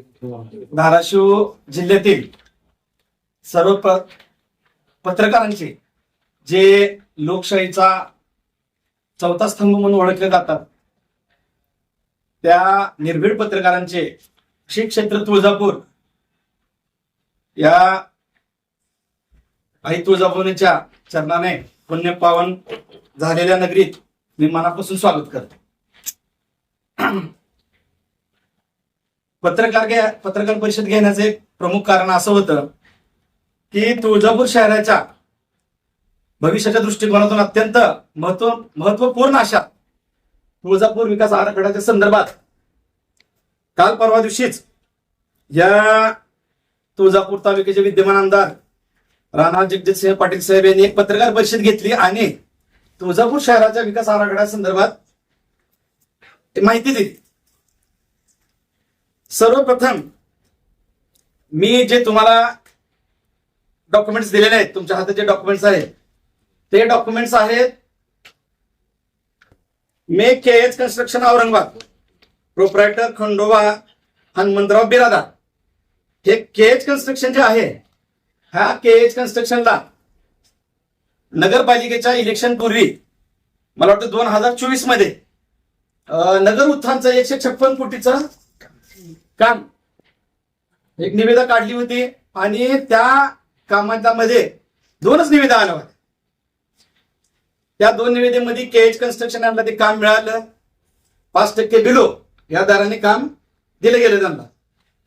धाराशिव जिल्ह्यातील सर्व पत्रकारांचे जे लोकशाहीचा चौथा स्तंभ म्हणून ओळखले जातात त्या निर्भीड पत्रकारांचे श्री क्षेत्र तुळजापूर या आई तुळजाभवानीच्या चरणाने पुण्य पावन झालेल्या नगरीत मी मनापासून स्वागत करतो. पत्रकार परिषद घेण्याचं एक प्रमुख कारण असं होतं की तुळजापूर शहराच्या भविष्याच्या दृष्टिकोनातून अत्यंत महत्वपूर्ण अशा तुळजापूर विकास आराखड्याच्या संदर्भात काल परवा दिवशीच या तुळजापूर तालुक्याचे विद्यमान आमदार राणा जगजितसिंह पाटील साहेब यांनी एक पत्रकार परिषद घेतली आणि तुळजापूर शहराच्या विकास आराखड्या संदर्भात माहिती दिली. सर्वप्रथम मी जे तुम्हाला डॉक्युमेंट्स दिलेले आहेत, तुमच्या हातात जे डॉक्युमेंट्स आहेत ते डॉक्युमेंट्स आहेत make KH construction Aurangabad, proprietor Khandoba Hanumantrao Biradar. हे केएच कन्स्ट्रक्शन जे आहे, ह्या केएच कन्स्ट्रक्शनला नगरपालिकेच्या इलेक्शन पूर्वी मला वाटतं 2024 मध्ये नगर उत्थानचं 156 कोटीचं काम एक निविदा काढली होती आणि त्या कामामध्ये दोनच निविदा आल्या होत्या. त्या दोन निविदेमध्ये केएच कन्स्ट्रक्शन यांना ते काम मिळालं, 5% बिलो या दराने काम दिलं गेलं त्यांना.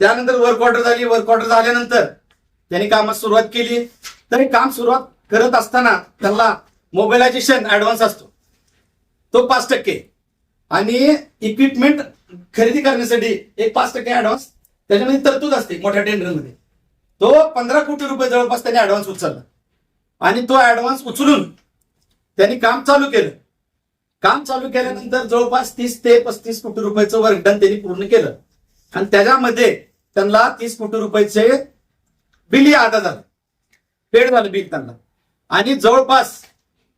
त्यानंतर वर्क ऑर्डर झाली. वर्क ऑर्डर झाल्यानंतर त्यांनी कामात सुरुवात केली. तर हे काम सुरुवात करत असताना त्यांना मोबिलायझेशन ऍडव्हान्स असतो तो 5% आणि इक्विपमेंट खरेदी करण्यासाठी एक 5% ऍडव्हान्स त्याच्यामध्ये तरतूद असते मोठ्या टेंडरमध्ये. तो 15 कोटी रुपये जवळपास त्यांनी ऍडव्हान्स उचलला आणि तो ऍडव्हान्स उचलून त्यांनी काम चालू केलं. काम चालू केल्यानंतर जवळपास 30 ते 35 कोटी रुपयाचं वर्क डन त्यांनी पूर्ण केलं आणि त्याच्यामध्ये त्यांना 30 कोटी रुपयाचे बिल अदा झालं, पेड झालं बिल त्यांना. आणि जवळपास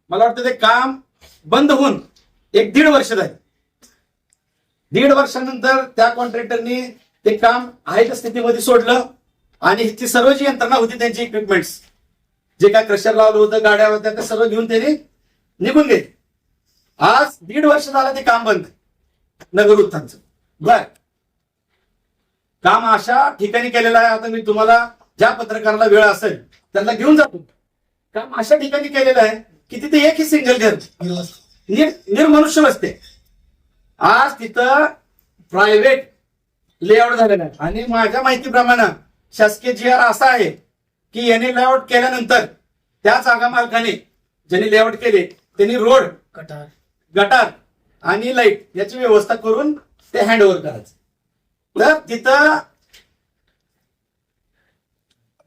मला वाटतं ते काम बंद होऊन 1-1.5 वर्ष झाले. 1.5 वर्षानंतर त्या कॉन्ट्रॅक्टरनी ते काम आहे त्या स्थितीमध्ये सोडलं आणि ती सर्व जी यंत्रणा होती त्यांची इक्विपमेंट्स जे काय क्रशर लावलं होतं, गाड्या होत्या, त्या सर्व घेऊन त्यांनी निघून गेले. आज 1.5 वर्ष झालं ते काम बंद नगर उत्थानचं. बर, काम अशा ठिकाणी केलेलं आहे. आता मी तुम्हाला ज्या पत्रकाराला वेळ असेल त्यांना घेऊन जातो. काम अशा ठिकाणी केलेलं आहे की तिथे एकही सिंगल घर निर्मनुष्य बसते. आज तिथं प्रायव्हेट लेआउट झालेलं आहे आणि माझ्या माहितीप्रमाणे शासकीय GR असा आहे की याने लेआउट केल्यानंतर त्या जागा मालकाने ज्यांनी लेआउट केले त्यांनी रोड, गटार आणि लाईट याची व्यवस्था करून ते हँडओव्हर करायचं. तर तिथं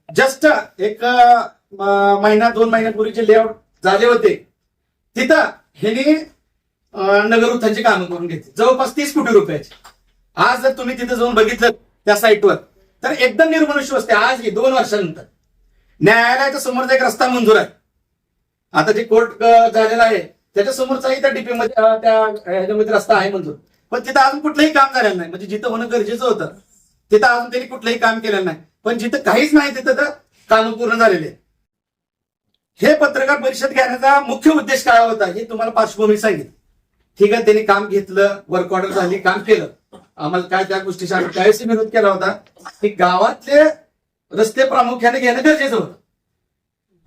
जस्ट एक महिना 2 महिन्यापूर्वी जे लेआउट झाले होते तिथं ह्यांनी नगर उत्थानची कामं करून घेतली जवळपास 30 कोटी रुपयाची. आज जर तुम्ही तिथे जाऊन बघितलं त्या साईटवर तर एकदम निर्मनुष्य असते. आज 2 वर्षानंतर न्यायालयाच्या समोरचा एक रस्ता मंजूर आहे. आता जे कोर्ट झालेला आहे त्याच्या समोरचाही त्या डीपी मध्ये त्या ह्याच्यामध्ये रस्ता आहे मंजूर, पण तिथं अजून कुठलंही काम झालेलं नाही. म्हणजे जिथं होणं गरजेचं होतं तिथं अजून त्यांनी कुठलंही काम केलेलं नाही. पण जिथं काहीच नाही तिथं तर काम पूर्ण झालेले. हे पत्रकार परिषद घेण्याचा मुख्य उद्देश काय होता हे तुम्हाला पार्श्वभूमी सांगितलं. ठीक आहे, त्यांनी काम घेतलं, वर्क ऑर्डर झाली, काम केलं. आम्हाला काय त्या गोष्टीचा आम्ही त्यावेळेस विरोध केला होता की गावातले रस्ते प्रामुख्याने घेणं गरजेचं होतं.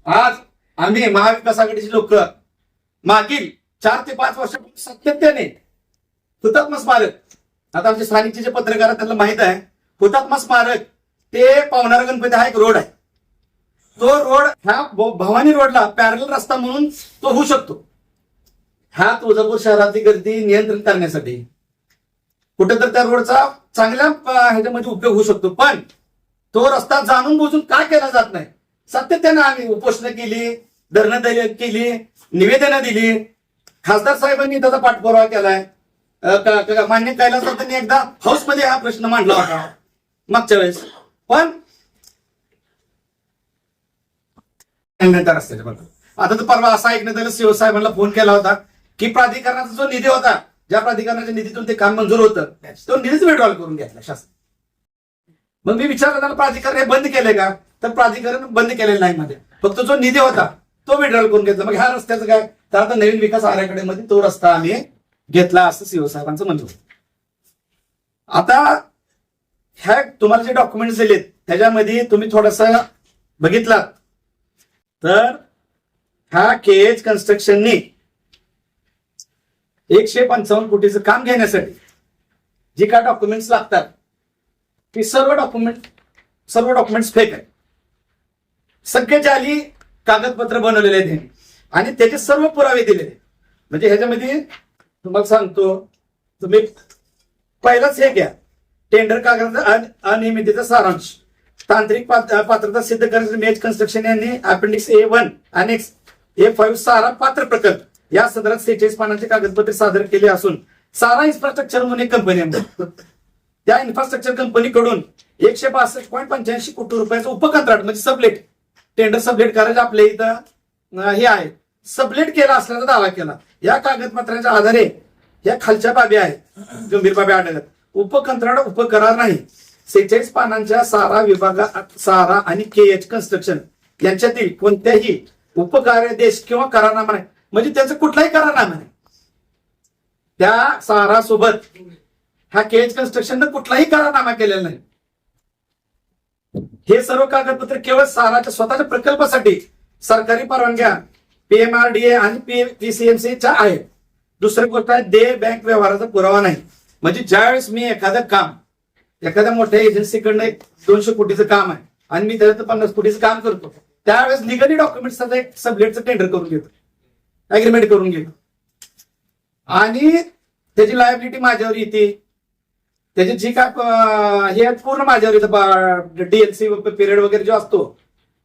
आज आम्ही महाविकास आघाडीची लोक मागील 4 ते 5 वर्षापासून सातत्याने हुतात्मा स्मारक, आता आमचे स्थानिकचे जे पत्रकार आहेत त्यांना माहित आहे, हुतात्मा स्मारक ते पावणारा गणपती हा एक रोड आहे. तो रोड ह्या भवानी रोडला पॅरल रस्ता म्हणून तो होऊ शकतो. ह्या तुळजापूर शहरातली गर्दी नियंत्रण करण्यासाठी कुठेतरी त्या रोडचा चांगल्या ह्याच्यामध्ये उपयोग होऊ शकतो. पण तो रस्ता जाणून बुजून का केला जात नाही. सातत्याने आम्ही उपोषणं केली, धरणं केली, निवेदनं दिली. खासदार साहेबांनी त्याचा पाठपुरावा केलाय. मान्य कैलासवासांनी एकदा हाऊसमध्ये हा प्रश्न मांडला होता मागच्या वेळेस. पण आता तर परवा असा ऐकण्यात आलं, सीओ साहेबांना फोन केला होता की प्राधिकरणाचा जो निधी होता, ज्या प्राधिकरणाच्या निधीतून ते काम मंजूर होतं तो निधीच विड्रॉल करून घेतला शासन. मग मी विचारलं त्याला प्राधिकरण हे बंद केलंय का, तर प्राधिकरण बंद केलेलं नाही मध्ये, फक्त जो निधी होता तो विड्रॉल करून घेतला. मग ह्या रस्त्याचं काय, तर आता नवीन विकास आराखड्यामध्ये मध्ये तो रस्ता आम्ही घेतला असं सीओ साहेबांचं म्हणणं होतं. आता ह्या तुम्हाला जे डॉक्युमेंट्स दिलेत त्याच्यामध्ये तुम्ही थोडस बघितलात तर ह्या केएच कन्स्ट्रक्शननी 155 कोटीचं काम घेण्यासाठी जे काय डॉक्युमेंट्स लागतात ते सर्व डॉक्युमेंट्स फेक आहे. सगळे जाली कागदपत्र बनवलेले आहेत आणि त्याचे सर्व पुरावे दिलेले. म्हणजे ह्याच्यामध्ये तुम्हाला सांगतो, तुम्ही पहिलाच हे घ्या, टेंडर कागदाचा अनियमिततेचा सारांश, तांत्रिक पात्रता सिद्ध करण्यासाठी मेज कन्स्ट्रक्शन यांनी अपेंडिक्स A1 आणि A5 सारा पात्र प्रकल्प या सदरात 46 पानांचे कागदपत्रे सादर केले असून सारा इन्फ्रास्ट्रक्चर म्हणून एक कंपनी आहे. त्या इन्फ्रास्ट्रक्चर कंपनीकडून 162.85 कोटी रुपयाचं उपकंत्राट म्हणजे सबलेट, टेंडर सबलेट करायचं आपल्या इथं हे आहे, सबलेट केला असल्याचा दावा केला. या कागदपत्रांच्या आधारे या खालच्या बाबी आहेत, गंभीर बाबी आढळतात. उपकंत्राट उपकरार नाही. 46 पानांच्या सारा विभागात सारा आणि केएच कन्स्ट्रक्शन यांच्यातील कोणत्याही उपकार्यादेश किंवा करारनामा नाही. म्हणजे त्याचं कुठलाही करारनामा नाही. त्या सारा सोबत ह्या केएच कन्स्ट्रक्शननं कुठलाही करारनामा केलेला नाही. हे सर्व कागदपत्र केवळ साराच्या स्वतःच्या प्रकल्पासाठी सरकारी परवानग्या PMRDA आणि PCMCच्या आहेत. दुसरी गोष्ट आहे, देय बँक व्यवहाराचा पुरावा नाही. म्हणजे ज्यावेळेस मी एखादं काम एखाद्या मोठ्या एजन्सीकडनं 200 कोटीचं काम आहे आणि मी त्याच्यात 50 कोटीचं काम करतो, त्यावेळेस लिगली डॉक्युमेंट्सचा एक सबलेटचं टेंडर करून घेतो, अग्रीमेंट करून घेतो आणि त्याची लायबिलिटी माझ्यावर येते, त्याची जी काय हे पूर्ण माझ्यावर येतं, DLC पिरियड वगैरे जो असतो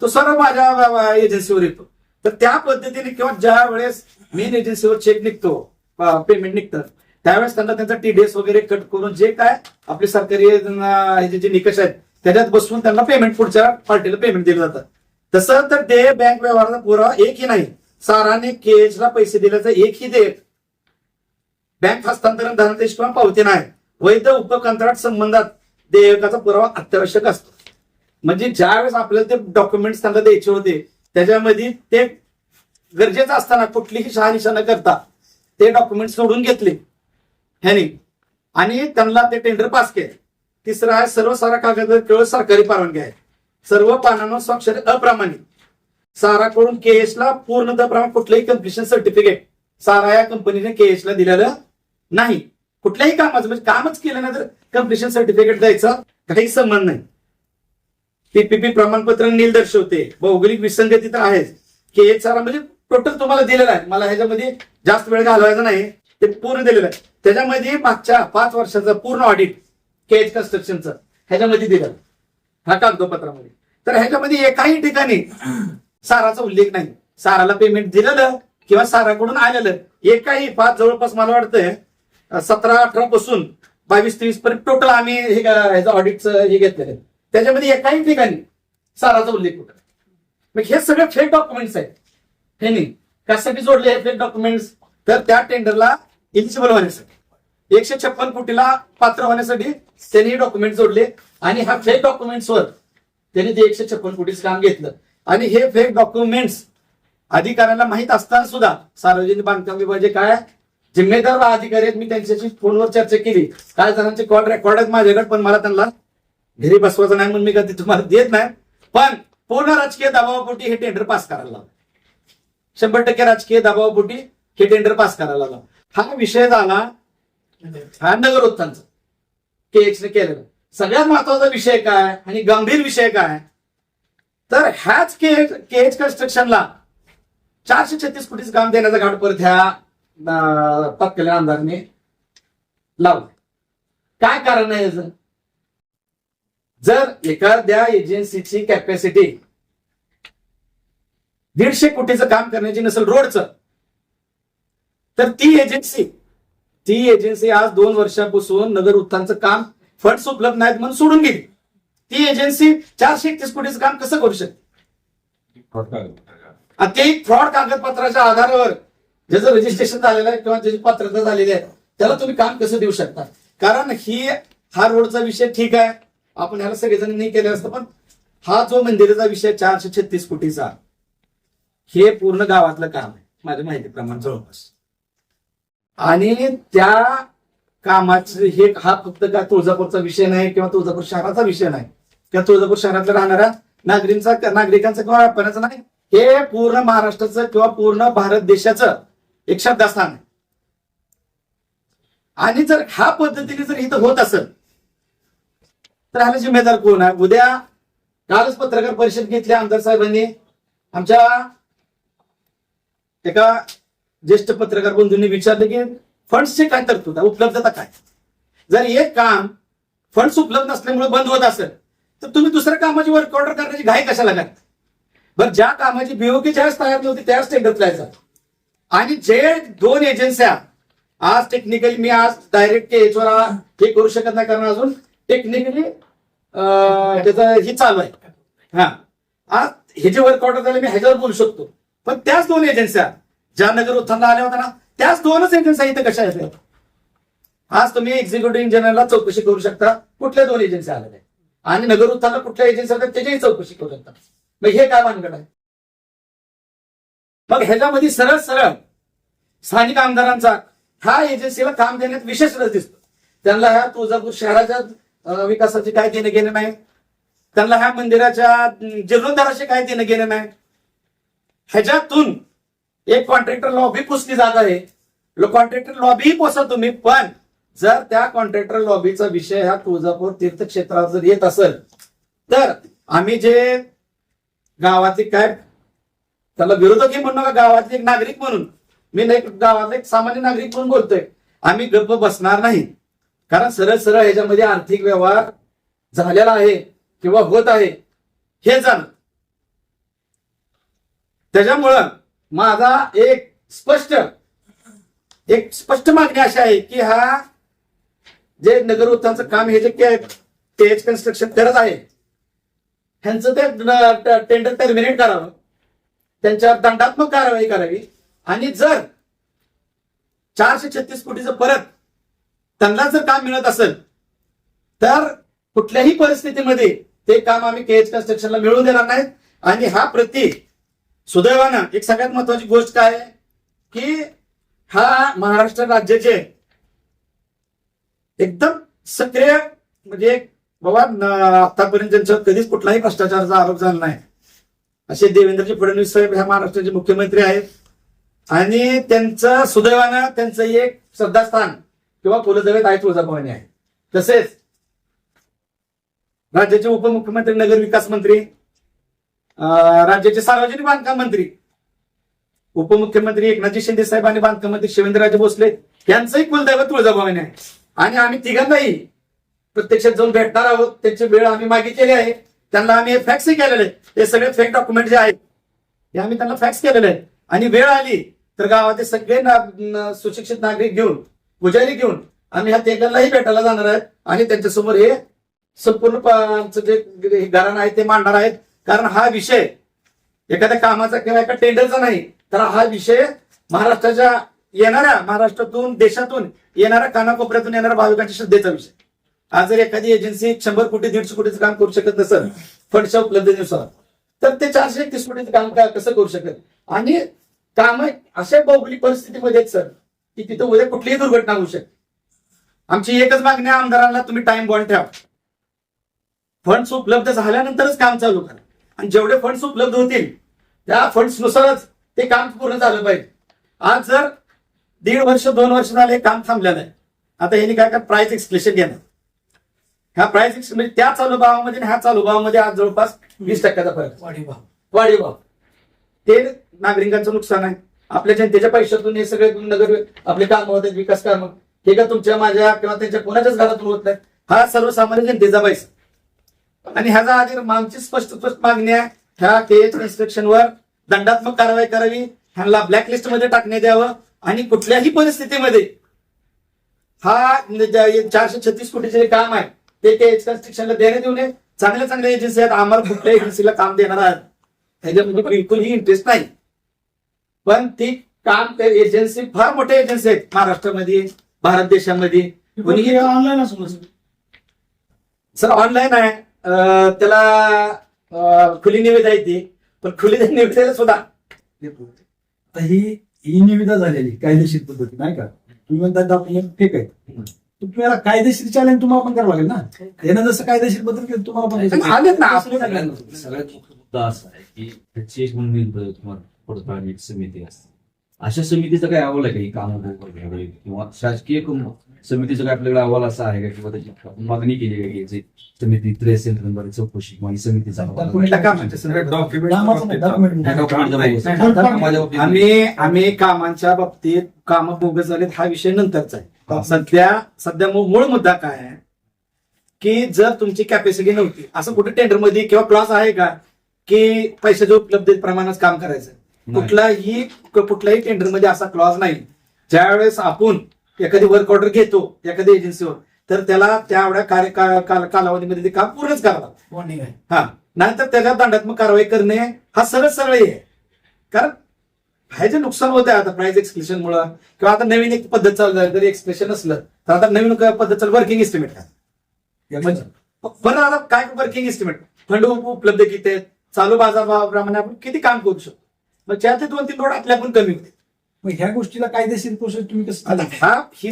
तो सर्व माझ्या एजन्सीवर येतो. तर त्या पद्धतीने किंवा ज्या वेळेस मेन एजन्सीवर चेक निघतो, पेमेंट निघतं, त्यावेळेस त्यांना त्यांचा TDS वगैरे कट करून जे काय आपले सरकारी जे निकष आहेत त्याच्यात बसवून त्यांना पेमेंट पुढच्या पार्टीला पेमेंट दिलं जातं. तसं तर देय बँक व्यवहाराचा पुरावा एकही नाही. साराने केएचला पैसे दिल्याचा एकही देय बँक हस्तांतरण धनादेश किंवा पावती नाही. वैध उपकंत्राट संबंधात देयकाचा पुरावा अत्यावश्यक असतो. म्हणजे ज्यावेळेस आपल्याला ते डॉक्युमेंट्स त्यांना द्यायचे होते त्याच्यामध्ये ते गरजेचं असताना कुठलीही शहानिशा न करता ते डॉक्युमेंट सोडून घेतले ह्यानी आणि त्यांना ते टेंडर पास केले. तिसरं आहे, सर्व सारा कागद केवळ सरकारी परवानगी आहे. सर्व पानांवर स्वाक्षरी अप्रामाणिक. साराकडून केएचला पूर्णतः प्रमाण कुठलंही कम्प्लिशन सर्टिफिकेट सारा या कंपनीने केएचला दिलेलं नाही. कुठल्याही कामाचं म्हणजे कामच केलं नाही तर कम्प्लिशन सर्टिफिकेट द्यायचा काही संबंध नाही. PPP प्रमाणपत्र नील दर्शवते. भौगोलिक विसंगती तर आहेच. केएच सारा म्हणजे टोटल तुम्हाला दिलेलं आहे. मला ह्याच्यामध्ये जास्त वेळ घालवायचा नाही, ते पूर्ण दिलेलं आहे. त्याच्यामध्ये मागच्या 5 वर्षाचं पूर्ण ऑडिट केएच कन्स्ट्रक्शनचं ह्याच्यामध्ये दिलं ह्या कागदोपत्रामध्ये. तर ह्याच्यामध्ये एकाही ठिकाणी साराचा उल्लेख नाही. साराला पेमेंट दिलेलं किंवा साराकडून आलेलं एकाही जवळपास मला वाटतंय 17-18 पासून 22-23 पर्यंत टोटल आम्ही ह्याचं ऑडिटचं हे घेतलेलं, त्याच्यामध्ये एकाही ठिकाणी साराचा उल्लेख होता. मग हे सगळे फेक डॉक्युमेंट्स आहेत. हे नाही कशासाठी जोडले हे फेक डॉक्युमेंट्स, तर त्या टेंडरला इलिजिबल होण्यासाठी 156 कोटीला पात्र होण्यासाठी त्यांनी डॉक्युमेंट जोडले आणि ह्या फेक डॉक्युमेंट्सवर त्यांनी ते 156 कोटीचं काम घेतलं. आणि हे फेक डॉक्युमेंट्स अधिकाऱ्यांना माहित असताना सुद्धा सार्वजनिक बांधकाम विभागाचे काय जिम्मेदार अधिकारी आहेत, मी त्यांच्याशी फोनवर चर्चा केली. काय जणांचे कॉल रेकॉर्ड आहेत माझ्याकडे, पण मला त्यांना घरी बसवायचं नाही म्हणून मी कधी तुम्हाला देत नाही. पण पूर्ण राजकीय दबावापोटी हे टेंडर पास करायला लावलं. 100% राजकीय दबावापोटी हे टेंडर पास करायला लावलं. हा विषय झाला हा नगर उत्थानचा केएचने केलेला. सगळ्यात महत्वाचा विषय काय आणि गंभीर विषय काय, तर ह्याच केएच कन्स्ट्रक्शनला 436 कोटीचं काम देण्याचा घाट परत ह्या तत्कालीन आमदारांनी लावलं. काय कारण आहे याचं? जर एखाद्या एजन्सीची कॅपॅसिटी 150 कोटीचं काम करण्याची नसेल रोडचं, तर ती एजन्सी आज 2 वर्षापासून नगर उत्थानचं काम फंड्स उपलब्ध नाहीत म्हणून सोडून गेली. ती एजन्सी 431 कोटीचं काम कसं करू शकते? ते फ्रॉड कागदपत्राच्या आधारावर ज्याचं रजिस्ट्रेशन झालेलं आहे किंवा ज्याची पात्रता झालेली आहे त्याला तुम्ही काम कसं देऊ शकता? कारण हा रोडचा विषय ठीक आहे, आपण ह्याला सगळेजण नाही केलं असतं. पण हा जो मंदिराचा विषय 436 कोटीचा, हे पूर्ण गावातलं काम आहे माझ्या माहितीप्रमाणे जवळपास. आणि त्या कामाचे हा फक्त काय तुळजापूरचा विषय नाही किंवा तुळजापूर शहराचा विषय नाही किंवा तुळजापूर शहरातल्या राहणाऱ्या नागरिकांचा किंवा व्यापाऱ्याचं नाही, हे पूर्ण महाराष्ट्राचं किंवा पूर्ण भारत देशाचं एक श्रद्धास्थान आहे. आणि जर ह्या पद्धतीने जर इथं होत असेल तर ह्याला जिम्मेदार कोण आहे? उद्या कालच पत्रकार परिषद घेतली आमदार साहेबांनी, आमच्या एका ज्येष्ठ पत्रकार बंधूंनी विचारले की फंड्सची काय तरतूद आहे, उपलब्धता काय? जर एक काम फंड्स उपलब्ध नसल्यामुळे बंद होत असेल तर तुम्ही दुसऱ्या कामाची वर्क ऑर्डर करण्याची घाई कशाला लागते? बरं, ज्या कामाची बीओके ज्यावेळेस तयार नव्हती त्यावेळेस टेंडर जायचं. आणि जे दोन एजन्स्या आज टेक्निकली, मी आज डायरेक्ट केचवर हे करू शकत नाही कारण अजून टेक्निकली त्याचं हे चालू आहे. हा, आज हे जे वर्क ऑर्डर झाले मी ह्याच्यावर बोलू शकतो, पण त्याच दोन एजन्स्या ज्या नगर उत्थानला आल्या होत्या ना, त्याच दोनच एजन्स्या इथं कशा आहेत? आज तुम्ही एक्झिक्युटिव्ह इंजिनियरला चौकशी करू शकता कुठल्या दोन एजन्स्या आलेल्या आहेत, आणि नगर उत्थानला कुठल्या एजन्सी आहेत त्याचीही चौकशी करू शकता. मग हे काय भानगड आहे? मग ह्याच्यामध्ये सरळ सरळ स्थानिक आमदारांचा ह्या एजन्सीला काम देण्यात विशेष रस दिसतो. त्यांना ह्या तुळजापूर शहराच्या विकासाचे काय देणं घेणं नाही, त्यांना ह्या मंदिराच्या जीर्णोद्धाराशी काय देणं घेणं नाही. ह्याच्यातून एक कॉन्ट्रॅक्टर लॉबी पुसली जात आहे. कॉन्ट्रॅक्टर लॉबी पोसा तुम्ही, पण जर त्या कॉन्ट्रॅक्टर लॉबीचा विषय ह्या तुळजापूर तीर्थक्षेत्रात जर येत असेल तर आम्ही जे गावातले काय त्याला विरोधकही म्हणू नका, गावातले एक नागरिक म्हणून, मी नाही गावातला एक सामान्य नागरिक म्हणून बोलतोय, आम्ही गप्प बसणार नाही. कारण सरळ सरळ ह्याच्यामध्ये आर्थिक व्यवहार झालेला आहे किंवा होत आहे हे जाण. त्याच्यामुळं माझा एक स्पष्ट मागणी अशी आहे की हा जे नगर उत्थानचं काम हे जे केएच कन्स्ट्रक्शन करत आहे ह्यांचं ते टेंडर टर्मिनेट करावं, त्यांच्यावर दंडात्मक कारवाई करावी. आणि जर 436 कोटीचं परत त्यांना जर काम मिळत असेल तर कुठल्याही परिस्थितीमध्ये ते काम आम्ही केएच कन्स्ट्रक्शनला मिळवून देणार नाहीत. आणि हा प्रति सुदैवानं एक सगळ्यात महत्वाची गोष्ट काय आहे की हा महाराष्ट्र राज्याचे एकदम सक्रिय, म्हणजे बाबा आतापर्यंत त्यांच्यावर कधीच कुठलाही भ्रष्टाचाराचा आरोप झाला नाही असे देवेंद्रजी फडणवीस साहेब ह्या महाराष्ट्राचे मुख्यमंत्री आहेत. आणि त्यांचं सुदैवानं त्यांचं एक श्रद्धास्थान किंवा कुलदैवत आहे तुळजाभवानी आहे. तसेच राज्याचे उपमुख्यमंत्री, नगर विकास मंत्री, राज्याचे सार्वजनिक बांधकाम मंत्री, उपमुख्यमंत्री एकनाथजी शिंदे साहेब आणि बांधकाम मंत्री शिवेंद्रराजे भोसले यांचंही कुलदैवत तुळजाभवानी आहे. आणि आम्ही तिघांनाही प्रत्यक्षात जाऊन भेटणार आहोत. त्याची वेळ आम्ही मागितलेली आहे. त्यांना आम्ही फॅक्सही केलेले आहे. हे सगळे फेक डॉक्युमेंट जे आहेत हे आम्ही त्यांना फॅक्स केलेले आहेत. आणि वेळ आली तर गावातील सगळे सुशिक्षित नागरिक घेऊन, पुजारी घेऊन आम्ही ह्या तिघांनाही भेटायला जाणार आहेत आणि त्यांच्यासमोर हे संपूर्ण जे घराणं आहे ते मांडणार आहेत. कारण हा विषय एखाद्या कामाचा किंवा एका टेंडरचा नाही, तर हा विषय महाराष्ट्राच्या येणाऱ्या, महाराष्ट्रातून देशातून येणाऱ्या, कानाकोपऱ्यातून येणाऱ्या भाविकांच्या श्रद्धेचा विषय. आज जर एखादी एजन्सी 100 कोटी 150 कोटीचं काम करू शकत नसेल फंडच्या उपलब्धतेनुसार, तर ते 431 कोटीचं काम कसं करू शकत? आणि काम अशा भौगोलिक परिस्थितीमध्ये आहेत सर की तिथं उद्या कुठलीही दुर्घटना होऊ शकते. आमची एकच मागणी आहे आमदारांना, तुम्ही टाइम बॉन्ड ठेवा. फंड्स उपलब्ध झाल्यानंतरच काम चालू करा. आणि जेवढे फंड्स उपलब्ध होतील त्या फंड्सनुसारच ते काम पूर्ण झालं पाहिजे. आज जर 1.5 वर्ष 2 वर्ष झाले काम थांबलेलं आहे, आता यांनी काय प्राइस एक्सक्लेशन घेणार. ह्या प्राइस म्हणजे त्या चालू भावामध्ये ह्या चालू भावामध्ये आज जवळपास 20% फरक, वाढीव भाव. ते नागरिकांचं नुकसान आहे. आपल्या जनतेच्या पैशातून हे सगळे नगर आपले काम होत आहेत, विकास कामं, हे का तुमच्या माझ्या किंवा त्यांच्या कोणाच्याच घरातून होत नाही. हा सर्वसामान्य जनतेचा पैसा. आणि ह्याचा आधी आमची स्पष्ट मागणी आहे, ह्या केएच कन्स्ट्रक्शनवर दंडात्मक कारवाई करावी, ह्यांना ब्लॅकलिस्ट मध्ये टाकण्यात यावं. आणि कुठल्याही परिस्थितीमध्ये हा 436 कोटीचे जे काम आहे ते केएच कन्स्ट्रक्शनला देण्यात येऊ नये. चांगल्या चांगल्या एजन्सी आहेत, आम्हाला कुठल्या एजन्सीला काम देणार आहात ह्याच्यामध्ये बिलकुलही इंटरेस्ट नाही. पण ती काम ते एजन्सी फार मोठ्या एजन्सी आहेत महाराष्ट्रामध्ये, भारत देशामध्ये. ऑनलाईन असं सर ऑनलाईन आहे, त्याला खुली निविदा येते, पण खुली निविदेला सुद्धा आता ही निविदा झालेली कायदेशीर पद्धती नाही का, तुम्ही म्हणता डॉक्युमेंट फेक आहे, तुम्हाला कायदेशीर चॅलेंज तुम्हाला पण करावं लागेल ना. यानं जसं कायदेशीर पद्धत केलं तुम्हाला पण आलेत ना सगळ्यात मोठा मुद्दा असा आहे की त्याची एक म्हणून तुम्हाला पडताळणी एक समिती असते. अशा समितीचा काय अहवाल आहे का, ही कामं घ्यावी किंवा शासकीय समितीचा काय आपल्याकडे अहवाल असा आहे का, किंवा त्याची मागणी केली आहे की समिती 83 नंबर चौकशी किंवा ही समितीचा आम्ही कामांच्या बाबतीत काम बोगस झालेत हा विषय नंतरचा आहे. सध्या मूळ मुद्दा काय आहे की जर तुमची कॅपॅसिटी नव्हती, असं कुठे टेंडर मध्ये किंवा क्लॉज आहे का की पैशाच्या उपलब्धतेत प्रमाणात काम करायचं, कुठल्याही टेंडर मध्ये असा क्लॉज नाही. ज्यावेळेस आपण एखादी वर्क ऑर्डर घेतो एखाद्या एजन्सीवर, तर त्याला त्यावेळ्या कालावधीमध्ये ते काम पूर्णच करावं. हा, नाहीतर त्याच्या दंडात्मक कारवाई करणे हा सरळ आहे. कारण हे जे नुकसान होत आहे आता प्राइस एक्सप्रेशन मुळे, किंवा आता नवीन एक पद्धत चालू झाली, जरी एक्सप्रेशन असलं तर आता नवीन पद्धत चालू वर्किंग एस्टिमेट काय म्हणजे बरं. आता काय वर्किंग एस्टिमेट, फंड उपलब्ध किती आहेत, चालू बाजाराप्रमाणे आपण किती काम करू शकतो, मग त्या ते 2-3 रोड आपल्या पण कमी होते. मग ह्या गोष्टीला कायदेशीर प्रोसेस तुम्ही कसं, आता ही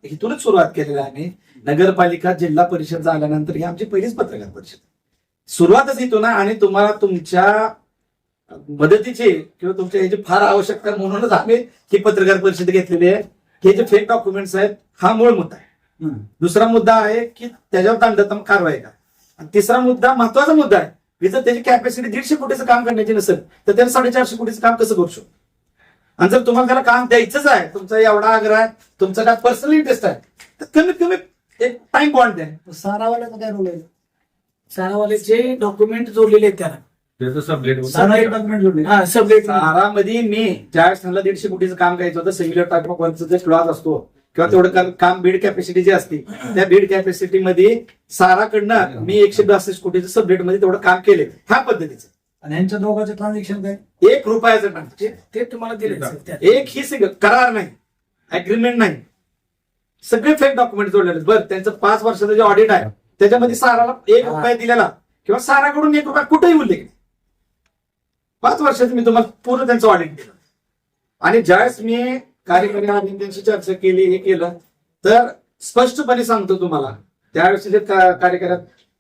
इथूनच सुरुवात केलेली आहे. नगरपालिका जिल्हा परिषद झाल्यानंतर ही आमची पहिलीच पत्रकार परिषद, सुरुवातच इथून आहे. आणि तुम्हाला तुमच्या मदतीची किंवा तुमच्या ह्याची फार आवश्यकता म्हणूनच आम्ही ही पत्रकार परिषद घेतलेली आहे. हे जे फेक डॉक्युमेंट्स आहेत हा मूळ मुद्दा आहे. दुसरा मुद्दा आहे की त्याच्यावर दंडात्मक कारवाई का. आणि तिसरा मुद्दा, महत्वाचा मुद्दा आहे की जर त्याची कॅपॅसिटी 150 कोटीचं काम करण्याची नसेल तर त्याला 450 कोटीचं काम कसं करू शकतो. आणि जर तुम्हाला त्याला काम द्यायचंच आहे, तुमचा एवढा आग्रह आहे, तुमचा काय पर्सनल इंटरेस्ट आहे, तर कमीत कमी एक टाइम बॉन्ड द्या. सारावाल्याचा काय रोल आहे, सारावाल्याचे डॉक्युमेंट जोडलेले आहेत त्याला, डॉक्युमेंट जोडले. सबलेट सारामध्ये मी ज्यावेळेस त्यांना 150 कोटीचं काम करायचं होतं, सिव्हिल टाइप ऑफ वर्कचा जे क्लॉज असतो किंवा तेवढं काम बीड कॅपॅसिटी जी असते, त्या बीड कॅपॅसिटी मध्ये साराकडनं मी 162 कोटीचं सबलेट मध्ये तेवढं काम केले ह्या पद्धतीचं. आणि यांच्या दोघांचं ट्रान्झॅक्शन काय, 1 रुपयाचं काम, ते तुम्हाला दिले एक ही करार नाही, अग्रीमेंट नाही, सगळे फेक डॉक्युमेंट जोडलेले. बरं, त्यांचं 5 वर्षाचं जे ऑडिट आहे त्याच्यामध्ये साराला 1 रुपया दिलेला किंवा साराकडून 1 रुपया कुठेही उल्लेख नाही. 5 वर्षाचं मी तुम्हाला पूर्ण त्यांचं ऑडिट केलं. आणि ज्यावेळेस मी कार्यकारी अभियंत्यांशी चर्चा केली, हे केलं, तर स्पष्टपणे सांगतो तुम्हाला, त्यावेळेस जे कार्यकारी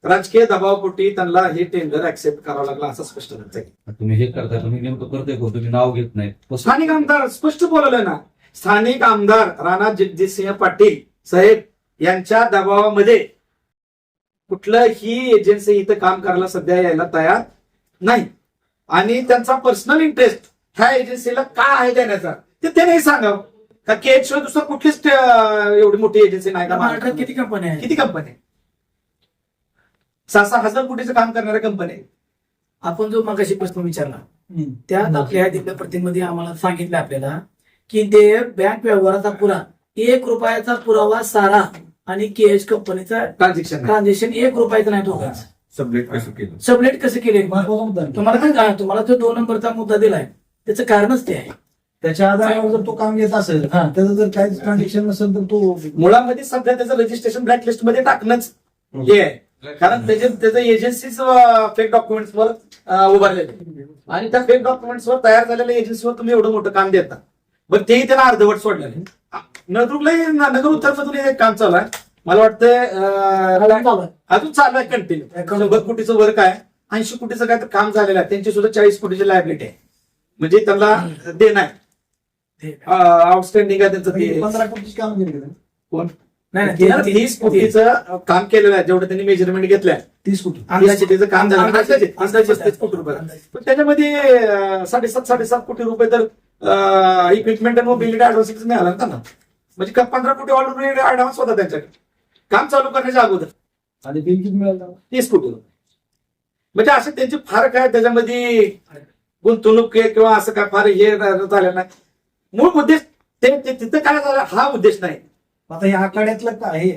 राजकीय दबावपोटी त्यांना हे टेंडर ऍक्सेप्ट करावं लागलं असं स्पष्ट करताय. तुम्ही हे करताय, तुम्ही नेमकं करताय कोण, तुम्ही नाव घेत नाही. स्थानिक आमदार स्पष्ट बोलवलं ना, स्थानिक आमदार राणा जगजितसिंह पाटील साहेब यांच्या दबावामध्ये कुठलंही एजन्सी इथं काम करायला सध्या यायला तयार नाही. आणि त्यांचा पर्सनल इंटरेस्ट ह्या एजन्सीला काय आहे देण्याचा ते त्याने सांगावं. का केएच शिवाय दुसरं कुठलीच एवढी मोठी एजन्सी नाही का महाराष्ट्रात किती कंपन्या आहेत, किती कंपनी, 6,000 हजार कोटीचं काम करणाऱ्या कंपनी. आपण जो मगाशी प्रश्न विचारला त्यात आपल्या दिल्ली प्रतिनिधी आम्हाला सांगितलं आपल्याला की ते बँक व्यवहाराचा पुरा 1 रुपयाचा पुरावा सारा आणि केएच कंपनीचा ट्रान्झॅक्शन 1 रुपयाचं नाही दोघांचं. सबलेट कसं केले तुम्हाला जो 2 नंबरचा मुद्दा दिलाय त्याचं कारणच ते आहे. त्याच्या आधारावर जर तो काम घेत असेल, त्याचं जर काही ट्रान्झॅक्शन नसेल तर तो मुळामध्ये सध्या त्याचं रजिस्ट्रेशन ब्लॅकलिस्ट मध्ये टाकणंच हे आहे. कारण त्याचं एजन्सीच फेक डॉक्युमेंट्सवर उभारलेले आणि त्या फेक डॉक्युमेंट्सवर तयार झालेल्या एजन्सीवर तुम्ही एवढं मोठं काम देता. बरं, तेही त्याला अर्धवट सोडलेलं. नगर उत्तर मधून एक काम चालू आहे, मला वाटतं अजून चालू आहे कंटिन्यू. 100 कोटीचं वर्क आहे, 80 कोटीचं काय तर काम झालेलं आहे, त्यांची सुद्धा 40 कोटीची लायबिलिटी आहे. म्हणजे त्यांना देणं आहे, आउटस्टँडिंग आहे त्यांचं. 15 कोटीची काम केली कोण नाही, 30 कोटीचं काम केलेलं आहे, जेवढं त्यांनी मेजरमेंट घेतलंय 30 कोटी त्याचं काम झालं अंदाजे 35 कोटी रुपये. पण त्याच्यामध्ये 7.5 कोटी रुपये तर इक्विपमेंट आणि मोबिलिटी ऍडव्हान्स मिळाला ना त्यांना. म्हणजे 15 कोटी ऑलरेडी ऍडव्हान्स होता त्यांच्याकडे काम चालू करण्याच्या अगोदर. आणि बिल किती मिळालं, 30 कोटी रुपये. म्हणजे असं त्यांचे फार काय त्याच्यामध्ये गुंतवणूक किंवा असं काय फार हे झालं नाही. मूळ उद्देश तिथं काय झालं हा उद्देश नाही. आता या आखाड्यातलं काय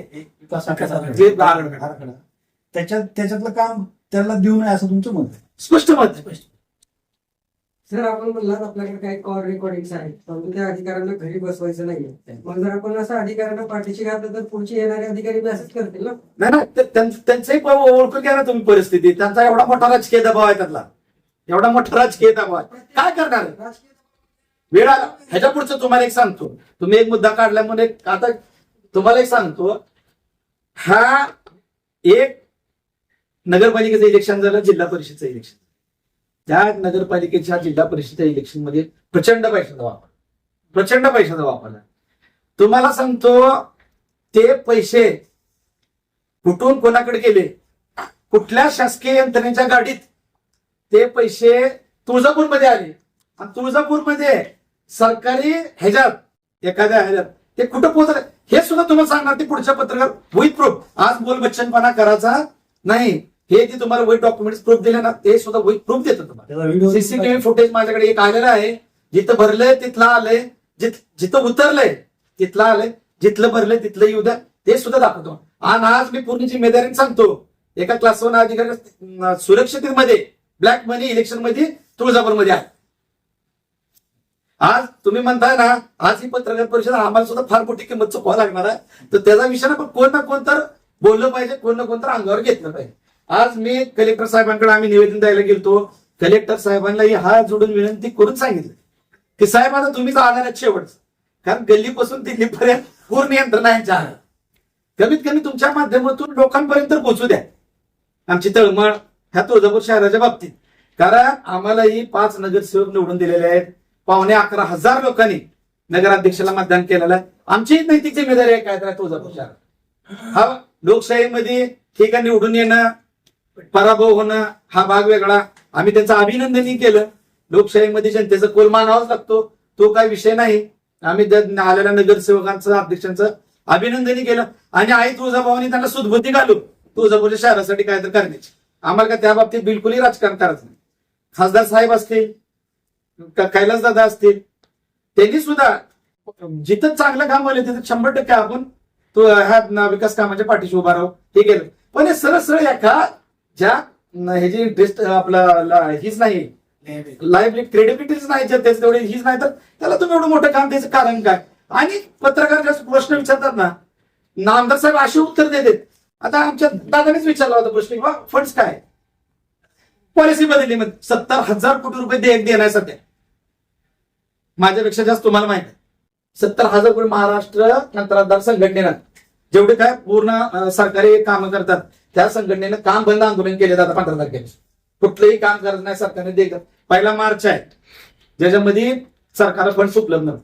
त्याच्यातलं काम त्याला देऊ नये असं तुमचं मत आहे. स्पष्ट मत. सर आपण म्हणलात आपल्याकडे काही कॉल रेकॉर्डिंग आहेत परंतु त्या अधिकाऱ्यांना घरी बसवायचं नाहीये. मग जर आपण असं अधिकाऱ्यांना पाठीशी घातलं तर पुढचे येणारे अधिकारी मेसेज करतील ना. नाही ना त्यांचंही ओळखून घ्या ना तुम्ही परिस्थिती. त्यांचा एवढा मोठा राजकीय दबाव आहे त्यातला, एवढा मोठा राजकीय दबाव आहे, काय करणार? वेळ आला. ह्याच्या पुढचं तुम्हाला एक सांगतो, तुम्ही एक मुद्दा काढल्यामुळे आता तुम्हाला एक सांगतो, हा एक नगरपालिकेचं इलेक्शन झालं, जिल्हा परिषदचं इलेक्शन. त्या नगरपालिकेच्या जिल्हा परिषदेच्या इलेक्शन मध्ये प्रचंड पैशाचा वापर आहे. तुम्हाला सांगतो, ते पैसे कुठून कोणाकडे गेले, कुठल्या शासकीय यंत्रणेच्या गाडीत ते पैसे तुळजापूरमध्ये आले, आणि तुळजापूरमध्ये सरकारी ह्याच्यात एखाद्या ह्याच्यात ते कुठं पोहोचले हे सुद्धा तुम्हाला सांगणार. ते पुढच्या पत्रकार विथ प्रूफ, आज बोल बच्चनपणा करायचा नाही, हे जे तुम्हाला विथ डॉक्युमेंट प्रूफ दिले ना, ते सुद्धा विथ प्रूफ देतं तुम्हाला. सीसीटीव्ही फुटेज माझ्याकडे एक आलेलं आहे, जिथं भरलंय तिथलं आलंय, जिथं उतरलंय तिथलं आलंय, जिथलं भरलंय तिथलं येऊ द्या, ते सुद्धा दाखवतो. आणि आज मी पूर्ण जिम्मेदारीने सांगतो, एका क्लास 1 अधिकारी सुरक्षितमध्ये ब्लॅक मनी इलेक्शन मध्ये तुळजापूरमध्ये आहे. आज तुम्ही म्हणताय ना, आज ही पत्रकार परिषद आम्हाला सुद्धा फार मोठी किंमत चुकवा लागणार आहे, तर त्याचा विषय ना कोण ना कोण तर बोललं पाहिजे, कोण ना कोण तर अंगावर घेतलं पाहिजे. आज मी कलेक्टर साहेबांकडे आम्ही निवेदन द्यायला गेलतो, कलेक्टर साहेबांनाही हात जोडून विनंती करून सांगितलं की साहेब आता तुम्हीच आधारात शेवटच, कारण गल्लीपासून दिल्लीपर्यंत पूर्ण यंत्रणा यांच्या आहे. कमीत कमी तुमच्या माध्यमातून लोकांपर्यंत पोहोचू द्या आमची तळमळ ह्या तुळजापूर शहराच्या बाबतीत. कारण आम्हालाही 5 नगरसेवक निवडून दिलेले आहेत, 11,500 लोकांनी नगराध्यक्षाला मतदान केलेलं आहे. आमची नैतिक जिम्मेदारी आहे काय तर तुळजापूर शहर. हा लोकशाहीमध्ये ठीक आहे, निवडून येणं पराभव होणं हा भाग वेगळा. आम्ही त्यांचं अभिनंदनही केलं, लोकशाहीमध्ये जनतेचा कोल मानावाच लागतो, तो काही विषय नाही. आम्ही आलेल्या नगरसेवकांचं अध्यक्षांचं अभिनंदनही केलं, आणि आई तुळजाभवानी त्यांना सुदबुद्धी घालून तुळजापूरच्या शहरासाठी काय तर करण्याची. आम्हाला काय त्या बाबतीत बिलकुलही राजकारण करायचं नाही. खासदार साहेब असतील, कैलास दादा असतील, त्यांनी सुद्धा जिथं चांगलं काम आलं तिथं 100% आपण तो ह्या विकास कामाच्या पाठीशी उभा राहू, हे केलं. पण हे सरळ सरळ एका ज्या ह्याची इंटरेस्ट आपला हीच नाही, लाईव्ह क्रेडिबिलिटीच नाही, जर त्याच तेवढी हीच नाही, तर त्याला तुम्ही एवढं मोठं काम त्याचं कारण काय? आणि पत्रकार जे प्रश्न विचारतात ना, नामदार साहेब अशी उत्तर देतात. आता आमच्या दादानेच विचारला होता प्रश्न, किंवा फंड्स काय पॉलिसी बदलली, मग 70,000 कोटी रुपये देयक देणार सध्या. माझ्यापेक्षा जास्त तुम्हाला माहिती आहे, 70,000 कोटी महाराष्ट्र कंत्राटदार संघटनेनं जेवढे काय पूर्ण सरकारी कामं करतात त्या संघटनेनं काम बंद आंदोलन केले जातं 15 तारखेला. कुठलंही काम करत नाही सरकारने. देत पहिला मार्च आहे ज्याच्यामध्ये सरकार फंड उपलब्ध नव्हतं.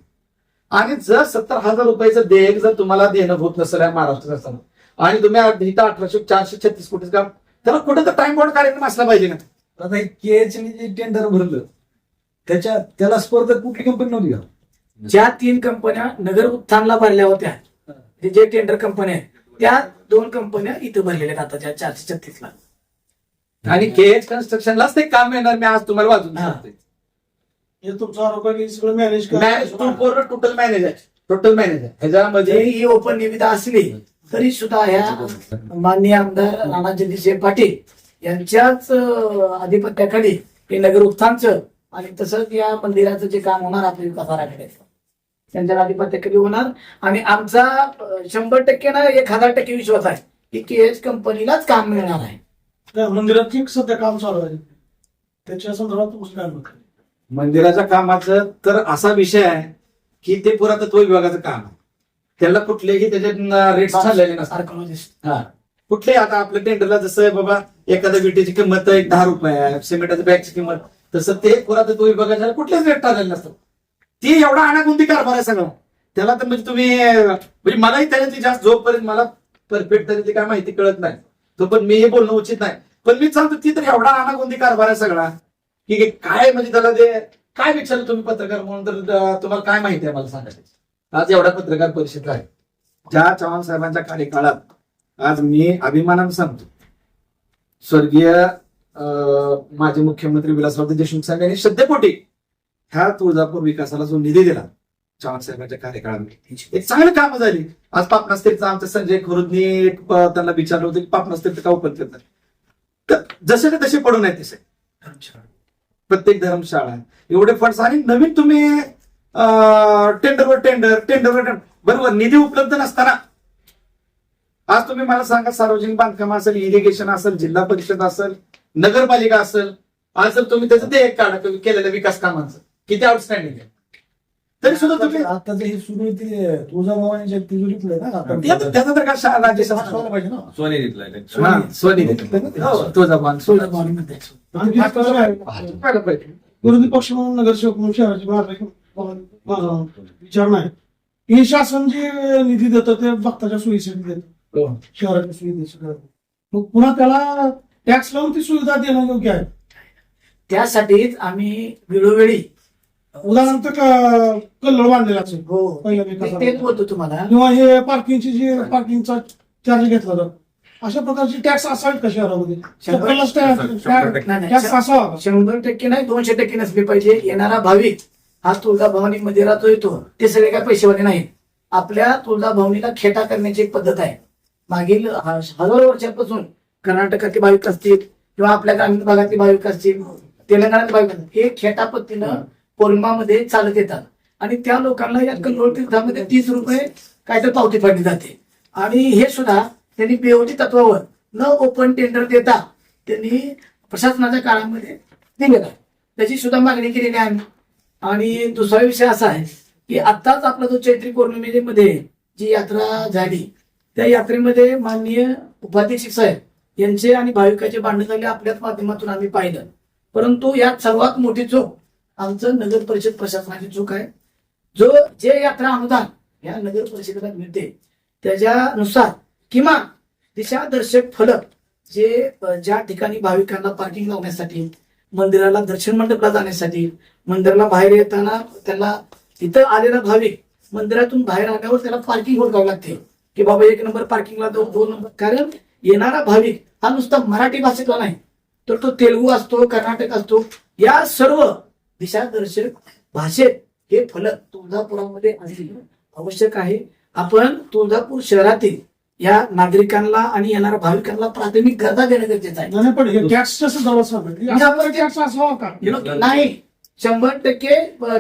आणि जर 70,000 रुपयाचं देयक जर तुम्हाला देणं होत नसेल महाराष्ट्र असताना, आणि तुम्ही इथं 436 कोटी काम, त्याला कुठे तर टाइम बॉन्ड कार्यक्रम असला पाहिजे ना. आता केएचने जे टेंडर भरलं त्याला स्पर्धक कुठली कंपनी नव्हती का? ज्या 3 कंपन्या नगर उत्थानला भरल्या होत्या, जे टेंडर कंपन्या आहेत, त्या 2 कंपन्या इथं भरलेल्या आहेत आता 436 ला. आणि केएच कन्स्ट्रक्शनलाच ते काम येणार. मी आज तुम्हाला वाजून सांगतोय, हे तुमचा आरोप आहे की सगळं मॅनेज टोटल मॅनेज आहे ह्याच्यामध्ये. ही ओपन निविदा असली तरी सुद्धा ह्या माननीय आमदार राणा जगदीशभाई पाटील यांच्याच आधिपत्याखाली हे नगर उत्थानचं आणि तसंच या मंदिराचं जे काम होणार आपल्या विकास आराखड्याचं त्यांच्या आधिपत्याखाली होणार. आणि आमचा 100% ना 1000% विश्वास आहे की केएच कंपनीलाच काम मिळणार आहे. मंदिरात सध्या काम चालू आहे, त्याच्या संदर्भात तुमचं काय मत आहे? मंदिराच्या कामाचं तर असा विषय आहे की ते पुरातत्व विभागाचं काम आहे, त्याला कुठलेही त्याचे रेट्स ठरलेले नसतात. आर्किओलॉजिस्ट कुठलेही आता आपल्या टेंडरला जसं आहे बाबा एखाद्या विटेची किंमत 10 रुपये आहे, सिमेंटाच्या बॅगची किंमत, तसं ते पुरातत्व विभागाच्या कुठलेच रेट ठरलेले नसतात. ती एवढा अनागुंदी कारभार आहे सगळं त्याला. तर म्हणजे तुम्ही म्हणजे मलाही त्याच्यातली जास्त जोपर्यंत मला परफेक्ट त्याच्यातली काय माहिती कळत नाही तोपर्यंत मी हे बोलणं उचित नाही. पण मी सांगतो ती तर एवढा अनागुंदी कारभार आहे सगळा की काय म्हणजे त्याला ते काय विचारलं तुम्ही पत्रकार म्हणून, तर तुम्हाला काय माहिती आहे मला सांगायचं. आज एवढा पत्रकार परिषद आहे ज्या चव्हाण साहेबांच्या कार्यकाळात आज मी अभिमानाने सांगतो, स्वर्गीय माजी मुख्यमंत्री विलासराव देशमुख साहेब यांनी श्रद्धेपोटी ह्या तुळजापूर विकासाला जो निधी दिला चव्हाण साहेबांच्या कार्यकाळामध्ये एक चांगली कामं झाली. आज पापनास तीर्थ आमच्या संजय खोरुदनी त्यांना विचारलं होतं की पापनास तीर्थ का ओपन करतात, तर जसे तसे पडून आहेत तसे प्रत्येक धर्मशाळा एवढे फंड्स आणि नवीन तुम्ही टेंडरवर टेंडर बरोबर निधी उपलब्ध नसताना आज तुम्ही मला सांगा, सार्वजनिक बांधकाम असेल, इरिगेशन असेल, जिल्हा परिषद असेल, नगरपालिका असेल, आज जर तुम्ही त्याचं देयक काढा केलेल्या विकास कामांचं किती आउटस्टँडिंग आहे, तरी सुद्धा तुम्ही आता हे सुरू आहे ते तुळजाभवानीच्या तिजोरीतलं आहे ना आता. त्याचा तर काय राज्य वाचवायला पाहिजे ना. स्वनिधीतला तुळजाभवानीमध्ये. आणखी एक कसं आहे, विरोधी पक्ष म्हणून नगरसेवक म्हणून शहराची माझा विचार नाही की शासन जे निधी देतं ते भक्ताच्या सोयीसाठी देतं, शहराच्या सोयीसाठी. मग पुन्हा त्याला टॅक्स लावून ती सुविधा देणं योग्य आहे. त्यासाठीच आम्ही वेळोवेळी उदाहरणार्थ कल्लोळ बांधलेला असेल हो पहिल्या तेच विकासाला, बोलतो तुम्हाला. किंवा हे पार्किंगची जी पार्किंगचा चार्ज घेतला जातो, अशा प्रकारचे टॅक्स असावेत का शहरामध्ये? टॅक्स असावा का? 100% नाही, 200% नसले पाहिजे. येणारा भाविक हा तुळजाभवानी मंदिरात जो येतो ते सगळे काय पैसेवाले नाहीत. आपल्या तुळजाभवानीला खेटा करण्याची एक पद्धत आहे. मागील हजारो वर्षापासून कर्नाटकातले भाविक असतील किंवा आपल्या ग्रामीण भागातले भाविक असतील, तेलंगणातले भाविक असतील, हे खेटा पद्धतीनं पौर्णिमामध्ये चालत येतात आणि त्या लोकांना या कल्लोळ तीर्थामध्ये 30 रुपये काहीतरी पावती फाडली जाते. आणि हे सुद्धा त्यांनी बीओटी तत्वावर न ओपन टेंडर देता त्यांनी प्रशासनाच्या काळामध्ये दिलेला आहे. त्याची सुद्धा मागणी केलेली आहे. आणि दुसरा विषय असा आहे की आत्ताच आपला जो चैत्री पौर्णिमेमध्ये जी यात्रा झाली त्या यात्रेमध्ये माननीय उपाध्यक्ष साहेब यांचे आणि भाविकाचे भांडण झाले आपल्याच माध्यमातून आम्ही पाहिलं. परंतु यात सर्वात मोठी चूक आमचं नगर परिषद प्रशासनाची चूक आहे. जे यात्रा अनुदान या नगर परिषदेला मिळते त्याच्यानुसार किमान दिशादर्शक फलक जे ज्या ठिकाणी भाविकांना पार्किंग लावण्यासाठी, मंदिराला दर्शन मंडपला जाण्यासाठी, मंदिराला बाहेर येताना त्याला तिथं आलेला भाविक मंदिरातून बाहेर आल्यावर त्याला पार्किंग हुडकावं लागते की बाबा 1 नंबर पार्किंगला जाऊ, 2 नंबर. कारण येणारा भाविक हा नुसता मराठी भाषेतला नाही तर तो तेलुगू असतो, कर्नाटक असतो, या सर्व दिशादर्शक भाषेत हे फलक तुळजापुरामध्ये असणे आवश्यक आहे. आपण तुळजापूर शहरातील या नागरिकांना आणि येणाऱ्या भाविकांना प्राथमिक गरजा देणं गरजेचं आहे. नाही पण हे टॅक्सच्या संदर्भात टॅक्स असावा का? नाही, 100%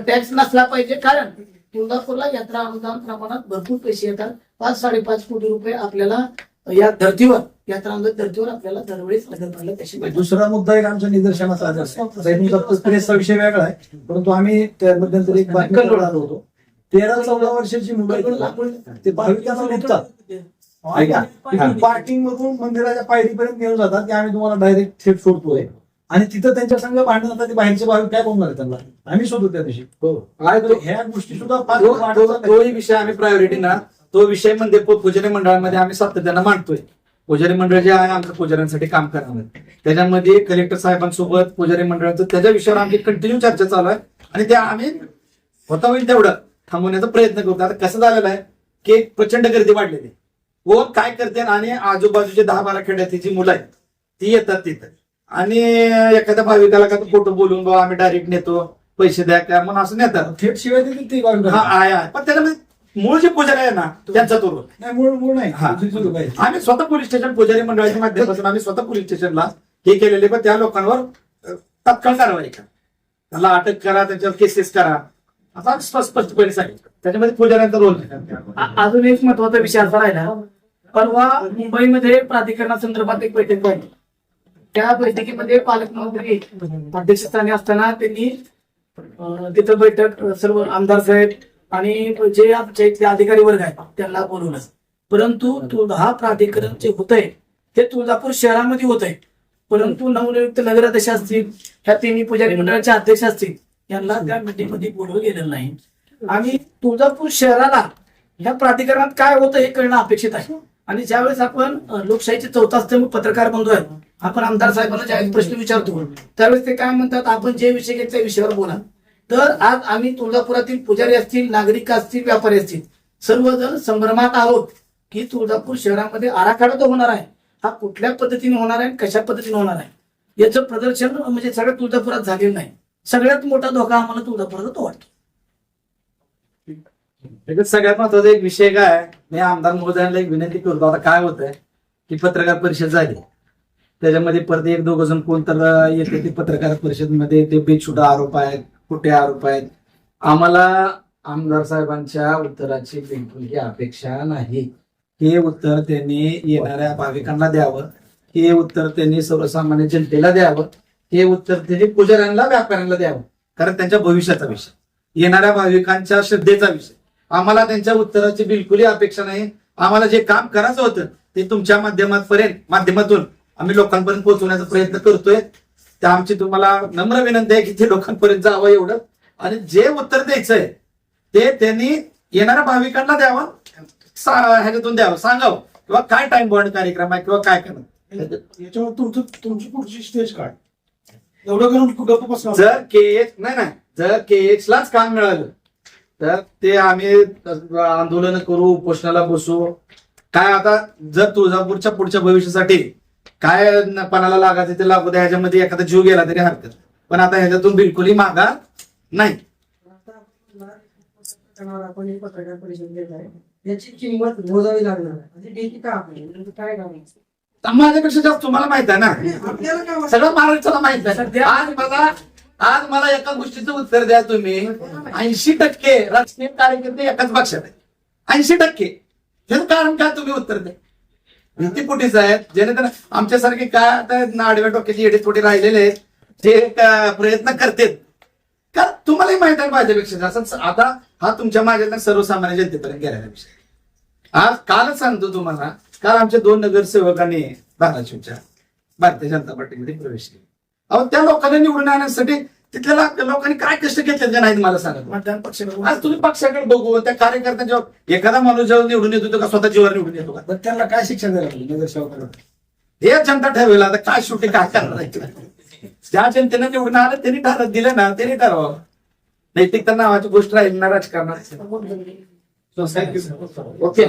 टॅक्स नसला पाहिजे. कारण तुळजापूरला यात्रा अनुदान प्रमाणात भरपूर पैसे येतात. 5-5.5 कोटी रुपये आपल्याला या धर्तीवर, यात्रा अनुदान धर्तीवर आपल्याला दरवेळेस नगरपालिका पैसे मिळतात. दुसरा मुद्दा एक आमच्या निदर्शनास आला आहे. प्रेसचा विषय वेगळा आहे, परंतु आम्ही त्याबद्दल एक बातमी कळवणार होतो. 13-14 वर्षाची मुलं ते भाविकांना लुटतात. पार्किंग मधून मंदिराच्या पायरीपर्यंत घेऊन जातात की आम्ही तुम्हाला डायरेक्ट थेट सोडतोय आणि तिथं त्यांच्या संघ भांडण जातात. ते बाहेरचे भाविक काय बोलणार त्यांना? आम्ही शोधतो त्या दिवशी. ह्या गोष्टी सुद्धा तोही विषय आम्ही प्रायोरिटी ना तो विषय म्हणजे पुजारी मंडळामध्ये आम्ही सातत्यानं मांडतोय. पुजारी मंडळ जे आहे आमच्या पुजाऱ्यांसाठी काम करणार, त्याच्यामध्ये कलेक्टर साहेबांसोबत पुजारी मंडळाचं त्याच्या विषयावर आमची कंटिन्यू चर्चा चालू आहे आणि त्या आम्ही होता होईल तेवढं थांबवण्याचा प्रयत्न करतो. आता कसं झालेलं आहे की प्रचंड गर्दी वाढलेली व काय करते आणि आजूबाजूचे 10-12 खेड्यातली जी मुलं आहेत ती येतात तिथं आणि एखाद्या भाविकाला का फोटो बोलून बाबा आम्ही डायरेक्ट नेतो, पैसे द्या काय म्हणून असं नेतात. थेट शिवाय देतील ते हा आहे, पण त्याच्यामध्ये मूळ जे पुजारी आहे ना त्यांचा तो रोल नाही. मूळ नाही. आम्ही स्वतः पोलीस स्टेशन पुजारी मंडळाच्या माध्यमातून आम्ही स्वतः पोलीस स्टेशनला हे केलेले, पण त्या लोकांवर तात्काळ कारवाई करा, त्याला अटक करा, त्याच्यावर केसेस करा आता स्पष्टपणे सांगितलं. त्याच्यामध्ये पुजाऱ्यांचा रोल नाही. अजून एक महत्वाचा विषय असा राहिला. परवा मुंबईमध्ये प्राधिकरणासंदर्भात एक बैठक झाली. त्या बैठकीमध्ये पालकमंत्री अध्यक्षस्थानी असताना त्यांनी तिथं बैठक सर्व आमदार साहेब आणि जे आमच्या इथले अधिकारी वर्ग आहेत त्यांना बोलवलं. परंतु हा प्राधिकरण जे होत आहे ते तुळजापूर शहरामध्ये होत आहे. परंतु नवनियुक्त नगराध्यक्ष असतील, ह्या तिन्ही पुजारी मंडळाचे अध्यक्ष असतील, यांना त्या मीटिंगमध्ये बोलवलं गेलेलं नाही. आणि तुळजापूर शहराला ह्या प्राधिकरणात काय होतं हे कळणं अपेक्षित आहे. आणि ज्यावेळेस आपण लोकशाहीचे 4था स्तंभ पत्रकार बंधू आहेत, आपण आमदार साहेबांना ज्यावेळेस प्रश्न विचारतो त्यावेळेस ते काय म्हणतात, आपण जे विषय घेतले त्या विषयावर बोला. तर आज आम्ही तुळजापुरातील पुजारी असतील, नागरिक असतील, व्यापारी असतील, सर्वजण संभ्रमात आहोत की तुळजापूर शहरामध्ये आराखडा तो होणार आहे, हा कुठल्या पद्धतीने होणार आहे, कशा पद्धतीने होणार आहे याचं प्रदर्शन म्हणजे सगळ्या तुळजापुरात झालेलं नाही. सगळ्यात मोठा धोका आम्हाला तुळजापुराचा तो वाटतो. त्याच्यात सगळ्यात महत्वाचा एक विषय काय, मी आमदार महोदयांना एक विनंती करतो. आता काय होतंय की पत्रकार परिषद झाली, त्याच्यामध्ये परत एक दोघ जण कोण तर येते ते पत्रकार परिषदेमध्ये ते बेछुटा आरोप आहेत, खोटे आरोप आहेत. आम्हाला आमदार साहेबांच्या उत्तराची बिलकुल अपेक्षा नाही. हे उत्तर त्यांनी येणाऱ्या भाविकांना द्यावं, हे उत्तर त्यांनी सर्वसामान्य जनतेला द्यावं, हे उत्तर त्यांनी पुजाऱ्यांना व्यापाऱ्यांना द्यावं. कारण त्यांच्या भविष्याचा विषय, येणाऱ्या भाविकांच्या श्रद्धेचा विषय. आम्हाला त्यांच्या उत्तराची बिलकुल अपेक्षा नाही. आम्हाला जे काम करायचं होतं ते तुमच्या माध्यमातून आम्ही लोकांपर्यंत पोहोचवण्याचा प्रयत्न करतोय. त्या आमची तुम्हाला नम्र विनंती आहे की ते लोकांपर्यंत जावं एवढं. आणि जे उत्तर द्यायचंय ते त्यांनी येणाऱ्या भाविकांना द्यावं, ह्याच्यातून द्यावं, सांगावं किंवा काय टाइम बॉन्ड कार्यक्रम आहे किंवा काय करणार. याच्यावर तुमची पुढची स्टेज काय एवढं करून कुठं बसणार? जर KX लाच काम मिळालं तर ते आम्ही आंदोलन करू, उपोषणाला बसू. काय आता जर तुळजापूरच्या पुढच्या भविष्यासाठी काय पणाला लागायचं ते लागू द्या, ह्याच्यामध्ये एखादा जीव गेला तरी हरकत, पण आता ह्याच्यातून बिलकुलही माघार नाही. आपण एक पत्रकार परिषद घेत आहे, याची किंमत मोजावी लागणार आहे. म्हणजे डेटी का आपण काय काम माझ्यापेक्षा जास्त तुम्हाला माहित आहे ना, आपल्याला काय वाटतं? सगळं महाराष्ट्राला माहित आहे. आज मला एका गोष्टीचं उत्तर द्या तुम्ही. 80% राजकीय कार्यकर्ते एकाच पक्षात आहेत. 80%. त्याचं कारण काय तुम्ही उत्तर द्या. भीतीपोटीच आहेत, जेणेकरून आमच्यासारखे काय आता आडव्या डोक्याची येडे थोडे राहिलेले आहेत जे प्रयत्न करतात. का तुम्हालाही माहित आहे माझ्यापेक्षा जास्त. आता हा तुमच्या माझ्या सर्वसामान्य जनतेपर्यंत गेलेला विषय. आज कालच सांगतो तुम्हाला, काल आमच्या 2 नगरसेवकांनी धाराशिवच्या भारतीय जनता पार्टीमध्ये प्रवेश केला. अहो त्या लोकांना निवडून आणण्यासाठी तिथल्या लोकांनी काय कष्ट घेतले का नाही मला सांगत. मतदान पक्षाला आज तुम्ही पक्षाकडे बघू, त्या कार्यकर्त्यांच्या एखादा माणूस जेव्हा निवडून येतो का स्वतः जीवावर निवडून येतो का? पण त्यांना काय शिक्षा द्यायला पाहिजे नगरसेवकाला? हे जनता ठरवेल आता काय शेवटी काय करणार. ज्या जनतेनं निवडून आलं त्यांनी ठरत दिलं ना, त्यांनी ठरवावं. नैतिकता नावाची गोष्ट राहील ना राजकारणात. ओके.